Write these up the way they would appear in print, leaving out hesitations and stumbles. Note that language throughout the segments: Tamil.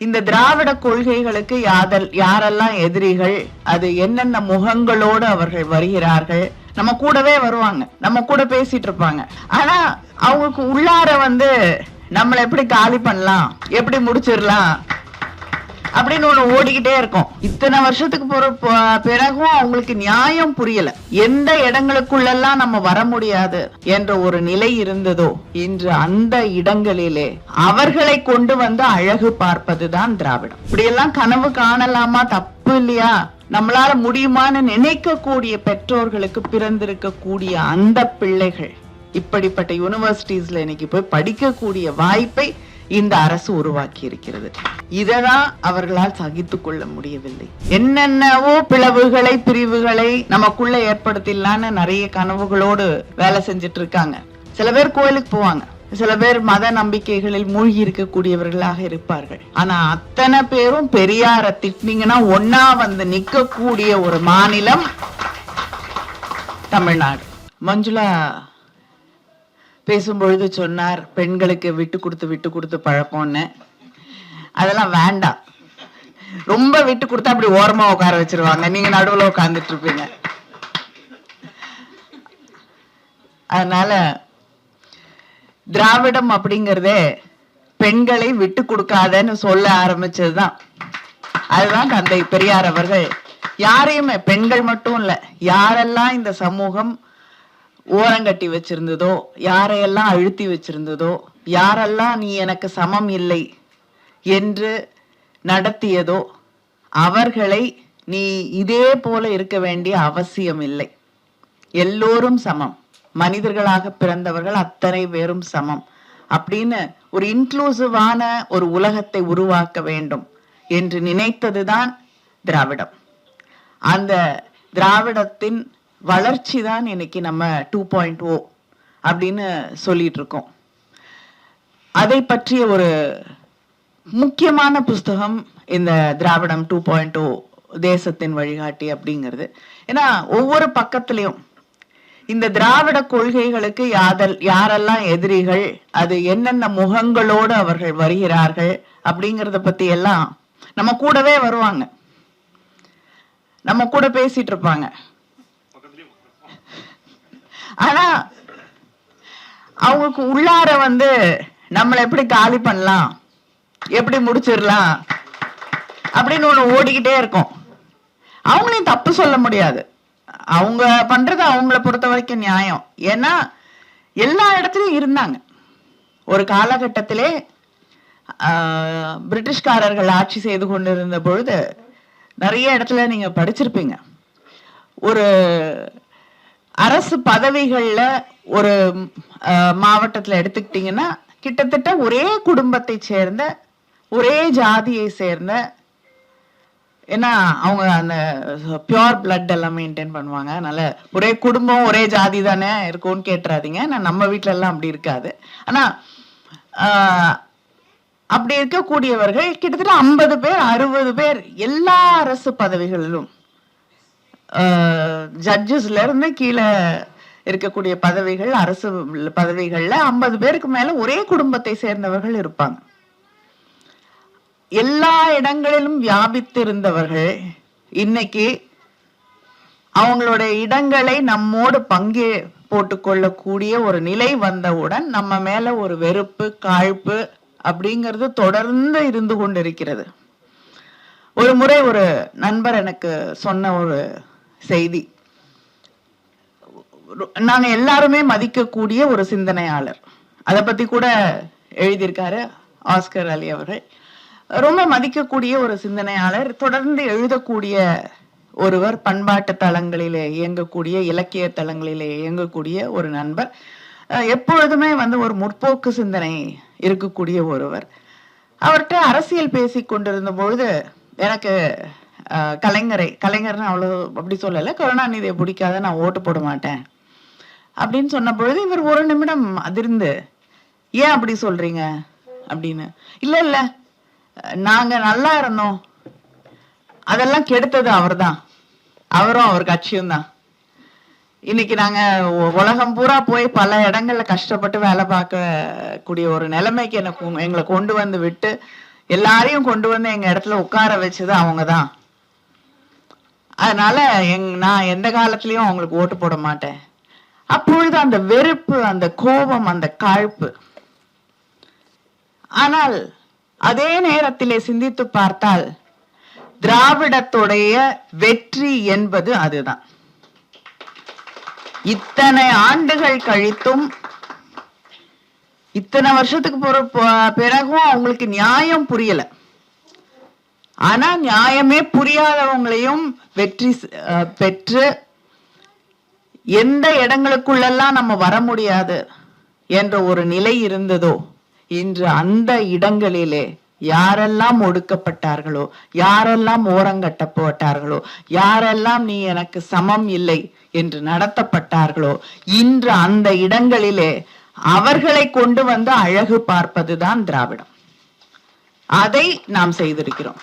இந்த திராவிட கொள்கைகளுக்கு யாரெல்லாம் எதிரிகள், அது என்னென்ன முகங்களோடு அவர்கள் வருகிறார்கள், நம்ம கூடவே வருவாங்க, நம்ம கூட பேசிட்டு இருப்பாங்க. ஆனா அவங்களுக்கு உள்ளார நம்மளை எப்படி காலி பண்ணலாம், எப்படி முடிச்சிடலாம் அப்படின்னு ஒண்ணு ஓடிக்கிட்டே இருக்கும். இத்தனை வருஷத்துக்கு பிறகும் அவங்களுக்கு நியாயம் புரியல. எந்த இடங்களுக்குள்ளெல்லாம் நம்ம வர முடியாது என்ற ஒரு நிலை இருந்ததோ, இன்று அந்த இடங்களிலே அவர்களை கொண்டு அழகு பார்ப்பதுதான் திராவிடம். இப்படியெல்லாம் கனவு காணலாமா? தப்பு இல்லையா? நம்மளால முடியுமான்னு நினைக்கக்கூடிய பெற்றோர்களுக்கு பிறந்திருக்கக்கூடிய அந்த பிள்ளைகள் இப்படிப்பட்ட யூனிவர்சிட்டிஸ்ல இன்னைக்கு போய் படிக்கக்கூடிய வாய்ப்பை இந்த அரசு உருவாக்கி இருக்கிறது. இததான் அவர்களால் சகித்துக் கொள்ள முடியவில்லை. என்னென்னவோ பிளவுகளை, பிரிவுகளை நமக்குள்ள ஏற்படுத்தலான்னு நிறைய கனவுகளோடு வேலை செஞ்சுட்டு இருக்காங்க. சில பேர் கோயிலுக்கு போவாங்க, சில பேர் மத நம்பிக்கைகளில் மூழ்கி இருக்கக்கூடியவர்களாக இருப்பார்கள். ஆனா அத்தனை பேரும் பெரியார திட்டினீங்கன்னா ஒன்னா நிக்கக்கூடிய ஒரு மாநிலம் தமிழ்நாடு. மஞ்சுளா பேசும்பொழுது சொன்னார், பெண்களுக்கு விட்டு கொடுத்து பழக்கம்னு. அதெல்லாம் வேண்டாம். ரொம்ப விட்டு கொடுத்தா அப்படி ஓரமா உட்கார வச்சிருவாங்க, நீங்க நடுவுல உட்கார்ந்துட்டு இருப்பீங்க. அதனால திராவிடம் அப்படிங்கறதே பெண்களை விட்டு கொடுக்காதன்னு சொல்ல ஆரம்பிச்சதுதான். அதுதான் தந்தை பெரியார் அவர்கள் யாரையுமே, பெண்கள் மட்டும் இல்ல, யாரெல்லாம் இந்த சமூகம் ஓரங்கட்டி வச்சிருந்ததோ, யாரையெல்லாம் அழுத்தி வச்சிருந்ததோ, யாரெல்லாம் நீ எனக்கு சமம் இல்லை என்று நடத்தியதோ அவர்களை நீ இதே போல இருக்க வேண்டிய அவசியம் இல்லை, எல்லோரும் சமம், மனிதர்களாக பிறந்தவர்கள் அத்தனை பேரும் சமம் அப்படின்னு ஒரு இன்க்ளூசிவான ஒரு உலகத்தை உருவாக்க வேண்டும் என்று நினைத்ததுதான் திராவிடம். அந்த திராவிடத்தின் வளர்ச்சி தான் இன்னைக்கு நம்ம 2.0 அப்படின்னு சொல்லிட்டு இருக்கோம். அதை பற்றிய ஒரு முக்கியமான புஸ்தகம் இந்த திராவிடம் 2.0 தேசத்தின் வழிகாட்டி அப்படிங்கிறது. ஏன்னா ஒவ்வொரு பக்கத்திலையும் இந்த திராவிட கொள்கைகளுக்கு யாரெல்லாம் எதிரிகள், அது என்னென்ன முகங்களோடு அவர்கள் வருகிறார்கள் அப்படிங்கறத பத்தி எல்லாம் நம்ம கூடவே வருவாங்க, நம்ம கூட பேசிட்டு இருப்பாங்க. ஆனா அவங்களுக்கு உள்ளார நம்மளை எப்படி காலி பண்ணலாம், எப்படி முடிச்சிடலாம் அப்படின்னு ஒண்ணு ஓடிக்கிட்டே இருக்கும். அவங்களையும் தப்பு சொல்ல முடியாது, அவங்க பண்றது அவங்கள பொறுத்த வரைக்கும் நியாயம். ஏன்னா எல்லா இடத்துலயும் இருந்தாங்க. ஒரு காலகட்டத்திலே பிரிட்டிஷ்காரர்கள் ஆட்சி செய்து கொண்டிருந்த பொழுது நிறைய இடத்துல நீங்க படிச்சிருப்பீங்க, ஒரு அரசு பதவிகள்ல ஒரு மாவட்டத்துல எடுத்துக்கிட்டீங்கன்னா கிட்டத்தட்ட ஒரே குடும்பத்தை சேர்ந்த, ஒரே ஜாதியை சேர்ந்த, ஏன்னா அவங்க அந்த பியூர் பிளட் எல்லாம் மெயின்டைன் பண்ணுவாங்க, அதனால ஒரே குடும்பம் ஒரே ஜாதி தானே இருக்கும்னு கேட்டுறாதீங்க. நம்ம வீட்டுல எல்லாம் அப்படி இருக்காது. ஆனா அப்படி இருக்கக்கூடியவர்கள் கிட்டத்தட்ட 50 பேர் 60 பேர் எல்லா அரசு பதவிகளிலும், ஜட்ஜஸ்ல இருந்து கீழே இருக்கக்கூடிய பதவிகள், அரசு பதவிகள்ல 50 பேருக்கு மேல ஒரே குடும்பத்தை சேர்ந்தவர்கள் இருப்பாங்க. எல்லா இடங்களிலும் வியாபித்து இருந்தவர்கள் இன்னைக்கு அவங்களுடைய இடங்களை நம்மோடு பங்கே போட்டுக்கொள்ளக்கூடிய ஒரு நிலை வந்தவுடன் நம்ம மேல ஒரு வெறுப்பு, காழ்ப்பு அப்படிங்கிறது தொடர்ந்து இருந்து கொண்டிருக்கிறது. ஒரு முறை ஒரு நண்பர் எனக்கு சொன்ன ஒரு செய்தி, நாங்க எல்லாருமே மதிக்கக்கூடிய ஒரு சிந்தனையாளர், அதை பத்தி கூட எழுதியிருக்காரு ஆஸ்கர் அலி அவர்கள். ரொம்ப மதிக்கக்கூடிய ஒரு சிந்தனையாளர், தொடர்ந்து எழுதக்கூடிய ஒருவர், பண்பாட்டு தளங்களிலே இயங்கக்கூடிய, இலக்கிய தளங்களிலே இயங்கக்கூடிய ஒரு நண்பர், எப்பொழுதுமே ஒரு முற்போக்கு சிந்தனை இருக்கக்கூடிய ஒருவர். அவர்கிட்ட அரசியல் பேசி கொண்டிருந்த பொழுது எனக்கு கலைஞர்னு அவ்வளவு அப்படி சொல்லல, கருணாநிதியை பிடிக்காத, நான் ஓட்டு போட மாட்டேன் அப்படின்னு சொன்ன பொழுது இவர் ஒரு நிமிடம் அதிர்ந்து, ஏன் அப்படி சொல்றீங்க அப்படின்னு. இல்ல நாங்க நல்லா இருந்தோம், அதெல்லாம் கெடுத்தது அவர்தான், அவரும் அவர் கட்சியும் தான். இன்னைக்கு நாங்க உலகம் பூரா போய் பல இடங்கள்ல கஷ்டப்பட்டு வேலை பார்க்க கூடிய ஒரு நிலைமைக்கு எங்களை கொண்டு விட்டு எல்லாரையும் கொண்டு வந்து எங்க இடத்துல உட்கார வச்சது அவங்கதான். அதனால நான் எந்த காலத்திலயும் அவங்களுக்கு ஓட்டு போட மாட்டேன். அப்பொழுது அந்த வெறுப்பு, அந்த கோபம், அந்த காழ்ப்பு. ஆனால் அதே நேரத்திலே சிந்தித்து பார்த்தால் திராவிடத்துடைய வெற்றி என்பது அதுதான். இத்தனை ஆண்டுகள் கழித்தும், இத்தனை வருஷத்துக்கு பிறகும் அவங்களுக்கு நியாயம் புரியல. ஆனா நியாயமே புரியாதவங்களையும் வெற்றி பெற்று எந்த இடங்களுக்குள்ளெல்லாம் நம்ம வர முடியாது என்ற ஒரு நிலை இருந்ததோ, இன்று அந்த இடங்களிலே யாரெல்லாம் ஒடுக்கப்பட்டார்களோ, யாரெல்லாம் ஓரங்கட்டப்பட்டார்களோ, யாரெல்லாம் நீ எனக்கு சமம் இல்லை என்று நடத்தப்பட்டார்களோ, இன்று அந்த இடங்களிலே அவர்களை கொண்டு வந்து அழகு பார்ப்பதுதான் திராவிடம். அதை நாம் செய்திருக்கிறோம்.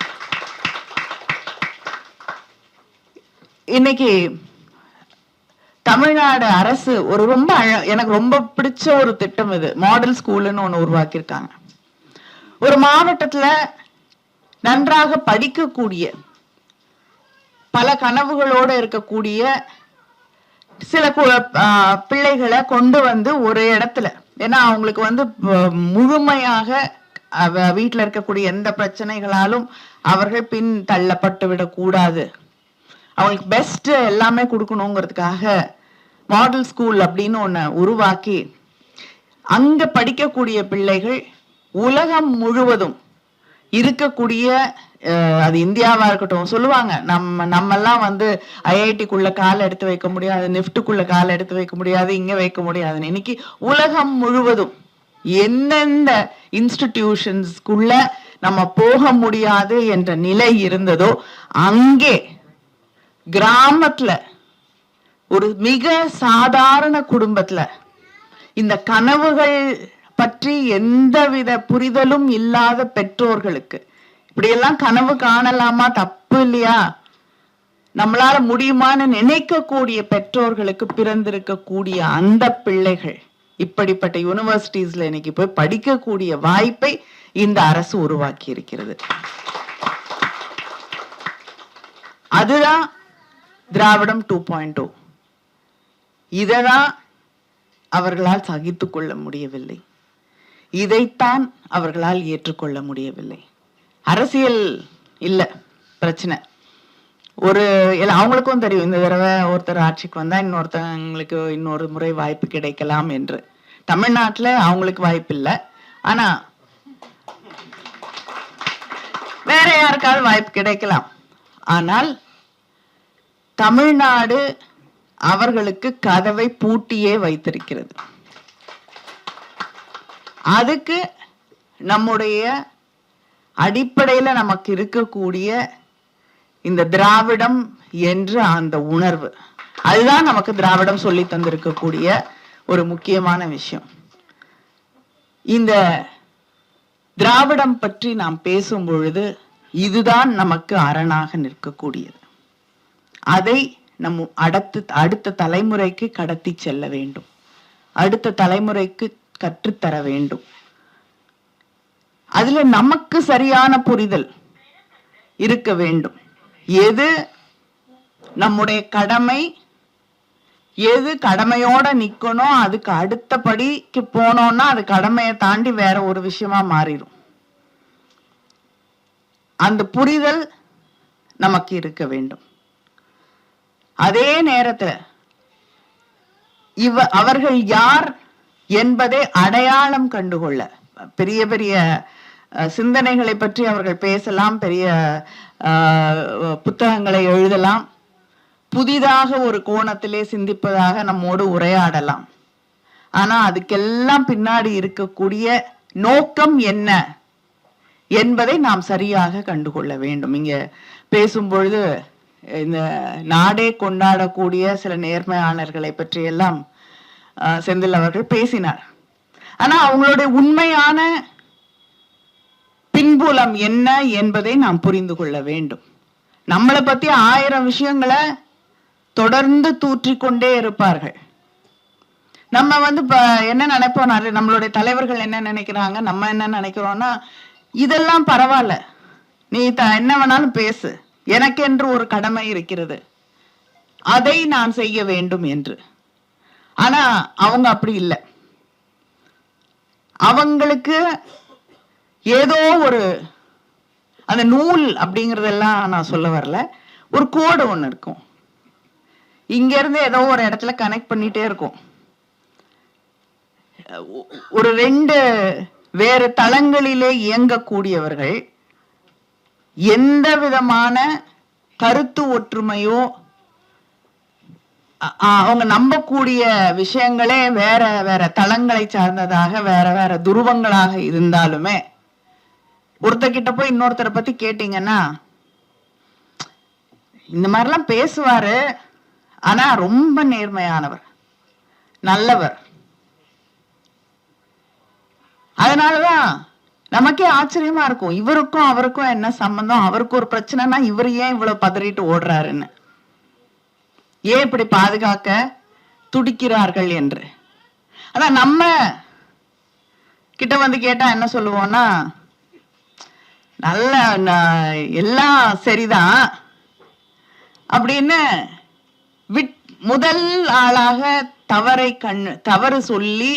இன்னைக்கு தமிழ்நாடு அரசு ஒரு எனக்கு ரொம்ப பிடிச்ச ஒரு திட்டம் இது. மாடல் ஸ்கூல்னு ஒண்ணு உருவாக்கியிருக்காங்க. ஒரு மாவட்டத்துல நன்றாக படிக்கக்கூடிய, பல கனவுகளோட இருக்கக்கூடிய சில பிள்ளைகளை கொண்டு வந்து ஒரு இடத்துல, ஏன்னா அவங்களுக்கு முழுமையாக வீட்டுல இருக்கக்கூடிய எந்த பிரச்சனைகளாலும் அவர்கள் பின் தள்ளப்பட்டு விடக்கூடாது, அவங்களுக்கு பெஸ்ட் எல்லாமே கொடுக்கணுங்கிறதுக்காக மாடல் ஸ்கூல் அப்படின்னு ஒண்ணு உருவாக்கி, அங்க படிக்கக்கூடிய பிள்ளைகள் உலகம் முழுவதும் இருக்கக்கூடிய, அது இந்தியாவா இருக்கட்டும், சொல்லுவாங்க நம்ம எல்லாம் ஐஐடிக்குள்ள கால் எடுத்து வைக்க முடியாது, நிப்டுக்குள்ள கால் எடுத்து வைக்க முடியாது, இங்க வைக்க முடியாதுன்னு. இன்னைக்கு உலகம் முழுவதும் எந்தெந்த இன்ஸ்டிடியூஷன்ஸ்குள்ள நம்ம போக முடியாது என்ற நிலை இருந்ததோ, அங்கே கிராமத்துல ஒரு மிக சாதாரண குடும்பத்துல இந்த கனவுகள் பற்றி எந்தவித புரிதலும் இல்லாத பெற்றோர்களுக்கு, இப்படியெல்லாம் கனவு காணலாமா, தப்பு இல்லையா, நம்மளால முடியுமான்னு நினைக்கக்கூடிய பெற்றோர்களுக்கு பிறந்திருக்கக்கூடிய அந்த பிள்ளைகள் இப்படிப்பட்ட யூனிவர்சிட்டிஸ்ல இன்னைக்கு போய் படிக்கக்கூடிய வாய்ப்பை இந்த அரசு உருவாக்கி இருக்கிறது. அதுதான் திராவிடம் 2.0. இததான் அவர்களால் சகித்துக் கொள்ள முடியவில்லை, இதைத்தான் அவர்களால் ஏற்றுக்கொள்ள முடியவில்லை. அரசியல் இல்ல பிரச்சனை. அவங்களுக்கும் தெரியும், இந்த தடவை ஒருத்தர் ஆட்சிக்கு வந்தா இன்னொருத்தவங்களுக்கு இன்னொரு முறை வாய்ப்பு கிடைக்கலாம் என்று. தமிழ்நாட்டுல அவங்களுக்கு வாய்ப்பு இல்லை, ஆனா வேற யாருக்காவது வாய்ப்பு கிடைக்கலாம். ஆனால் தமிழ்நாடு அவர்களுக்கு கதவை பூட்டியே வைத்திருக்கிறது. அதுக்கு நம்முடைய அடிப்படையில நமக்கு இருக்கக்கூடிய இந்த திராவிடம் என்ற அந்த உணர்வு, அதுதான் நமக்கு திராவிடம் சொல்லி தந்திருக்கக்கூடிய ஒரு முக்கியமான விஷயம். இந்த திராவிடம் பற்றி நாம் பேசும் பொழுது இதுதான் நமக்கு அரணாக நிற்கக்கூடியது. அதை நம் அடுத்த தலைமுறைக்கு கடத்தி செல்ல வேண்டும், அடுத்த தலைமுறைக்கு கற்றுத்தர வேண்டும். அதுல நமக்கு சரியான புரிதல் இருக்க வேண்டும். எது நம்முடைய கடமை, எது கடமையோட நிக்கணும், அதுக்கு அடுத்தபடிக்கு போனோம்னா அது கடமையை தாண்டி வேற ஒரு விஷயமா மாறிடும். அந்த புரிதல் நமக்கு இருக்க வேண்டும். அதே நேரத்துல அவர்கள் யார் என்பதை அடையாளம் கண்டுகொள்ள பெரிய பெரிய சிந்தனைகளை பற்றி அவர்கள் பேசலாம், பெரிய புத்தகங்களை எழுதலாம், புதிதாக ஒரு கோணத்திலே சிந்திப்பதாக நம்மோடு உரையாடலாம். ஆனா அதுக்கெல்லாம் பின்னாடி இருக்கக்கூடிய நோக்கம் என்ன என்பதை நாம் சரியாக கண்டுகொள்ள வேண்டும். இங்க பேசும்பொழுது இந்த நாடே கொண்டாடக்கூடிய சில நேர்மையாளர்களை பற்றி எல்லாம் செந்தில் அவர்கள் பேசினார். ஆனா அவங்களுடைய உண்மையான பின்புலம் என்ன என்பதை நாம் புரிந்து கொள்ள வேண்டும். நம்மளை பத்தி 1000 விஷயங்களை தொடர்ந்து தூற்றிக்கொண்டே இருப்பார்கள். நம்ம என்ன நினைப்போம், நம்மளுடைய தலைவர்கள் என்ன நினைக்கிறாங்க, நம்ம என்ன நினைக்கிறோம்னா, இதெல்லாம் பரவாயில்ல, நீ என்ன வேணாலும் பேசு, எனக்கென்று ஒரு கடமை இருக்கிறது, அதை நான் செய்ய வேண்டும் என்று. ஆனா அவங்க அப்படி இல்லை. அவங்களுக்கு ஏதோ ஒரு அந்த நூல் அப்படிங்கறதெல்லாம் நான் சொல்ல வரல, ஒரு கோடு ஒண்ணு இருக்கும். இங்க இருந்து ஏதோ ஒரு இடத்துல கனெக்ட் பண்ணிட்டே இருக்கும். ஒரு 2 வேறு தளங்களிலே இயங்கக்கூடியவர்கள் எந்த விதமான கருத்து ஒற்றுமையோ அவங்க நம்பக்கூடிய விஷயங்களே வேற வேற தளங்களை சார்ந்ததாக வேற வேற துருவங்களாக இருந்தாலுமே, ஒருத்தர்கிட்ட போய் இன்னொருத்தரை பத்தி கேட்டீங்கன்னா இந்த மாதிரிலாம் பேசுவாரு, ஆனா ரொம்ப நேர்மையானவர், நல்லவர். அதனாலதான் நமக்கே ஆச்சரியமா இருக்கும், இவருக்கும் அவருக்கும் என்ன சம்பந்தம், அவருக்கு ஒரு பிரச்சனைனா இவர் ஏன் இவ்வளவு பதறிட்டு ஓடுறாருன்னு, ஏன் இப்படி பாதுகாக்க துடிக்கிறார்கள் என்று. ஆனா நம்ம கிட்ட வந்து கேட்டா என்ன சொல்லுவோம்னா, நல்ல எல்லாம் சரிதான் அப்படின்னு முதல் ஆளாக தவறு சொல்லி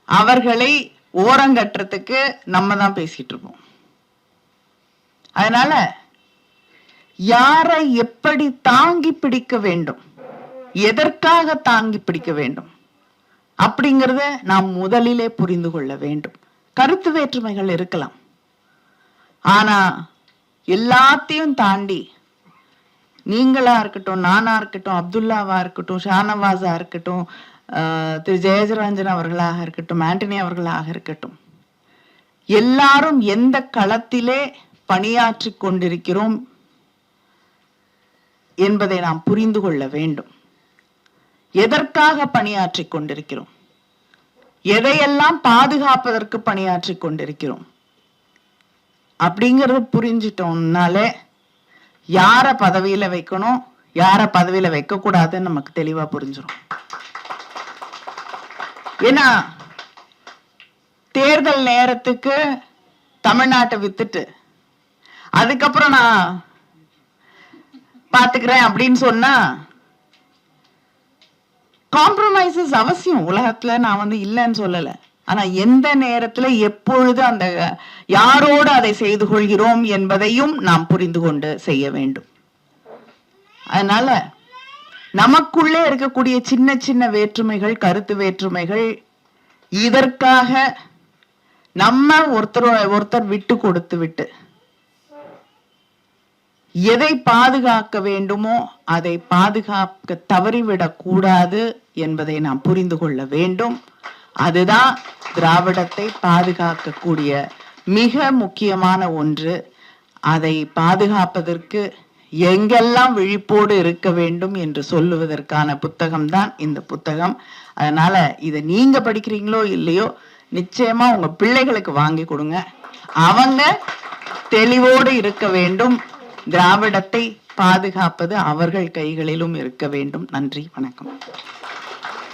அவர்களை ஓரங்கட்டுறதுக்கு நம்ம தான் பேசிட்டு இருப்போம். அதனால யாரை எப்படி தாங்கி பிடிக்க வேண்டும், எதற்காக தாங்கி பிடிக்க வேண்டும் அப்படிங்கறத நாம் முதலிலே புரிந்து கொள்ள வேண்டும். கருத்து வேற்றுமைகள் இருக்கலாம், ஆனா எல்லாத்தையும் தாண்டி நீங்களா இருக்கட்டும், நானா இருக்கட்டும், அப்துல்லாவா இருக்கட்டும், ஷானவாஸா இருக்கட்டும், திரு ஜெயஜரஞ்சன் அவர்களாக இருக்கட்டும், ஆண்டனி அவர்களாக இருக்கட்டும், எல்லாரும் எந்த களத்திலே பணியாற்றி கொண்டிருக்கிறோம் என்பதை நாம் புரிந்து கொள்ள வேண்டும். எதற்காக பணியாற்றி கொண்டிருக்கிறோம், எதையெல்லாம் பாதுகாப்பதற்கு பணியாற்றி கொண்டிருக்கிறோம் அப்படிங்கறது புரிஞ்சிட்டோம்னாலே யார பதவியில வைக்கணும், யார பதவியில வைக்க கூடாதுன்னு நமக்கு தெளிவா புரிஞ்சிடும். ஏன்னா தேர்தல் நேரத்துக்கு தமிழ்நாட்டை வித்துட்டு அதுக்கப்புறம் நான் பாத்துக்கிறேன் அப்படின்னு சொன்னா காம்ப்ரமைசஸ் அவசியம் உலகத்துல, நான் வந்து இல்லைன்னு சொல்லல. ஆனா எந்த நேரத்துல எப்பொழுது அந்த யாரோடு அதை செய்து கொள்கிறோம் என்பதையும் நாம் புரிந்து கொண்டு செய்ய வேண்டும். அதனால நமக்குள்ளே இருக்கக்கூடிய சின்ன சின்ன வேற்றுமைகள், கருத்து வேற்றுமைகள், இதற்காக நம்ம ஒருத்தர் விட்டு கொடுத்து விட்டு எதை பாதுகாக்க வேண்டுமோ அதை பாதுகாக்க தவறிவிடக் கூடாது என்பதை நாம் புரிந்து கொள்ள வேண்டும். அதுதான் திராவிடத்தை பாதுகாக்கக்கூடிய மிக முக்கியமான ஒன்று. அதை பாதுகாப்பதற்கு எங்கெல்லாம் விழிப்போடு இருக்க வேண்டும் என்று சொல்லுவதற்கான புத்தகம்தான் இந்த புத்தகம். அதனால இதை நீங்க படிக்கிறீங்களோ இல்லையோ, நிச்சயமா உங்க பிள்ளைகளுக்கு வாங்கி கொடுங்க. அவங்க தெளிவோடு இருக்க வேண்டும். திராவிடத்தை பாதுகாப்பது அவர்கள் கைகளிலும் இருக்க வேண்டும். நன்றி, வணக்கம்.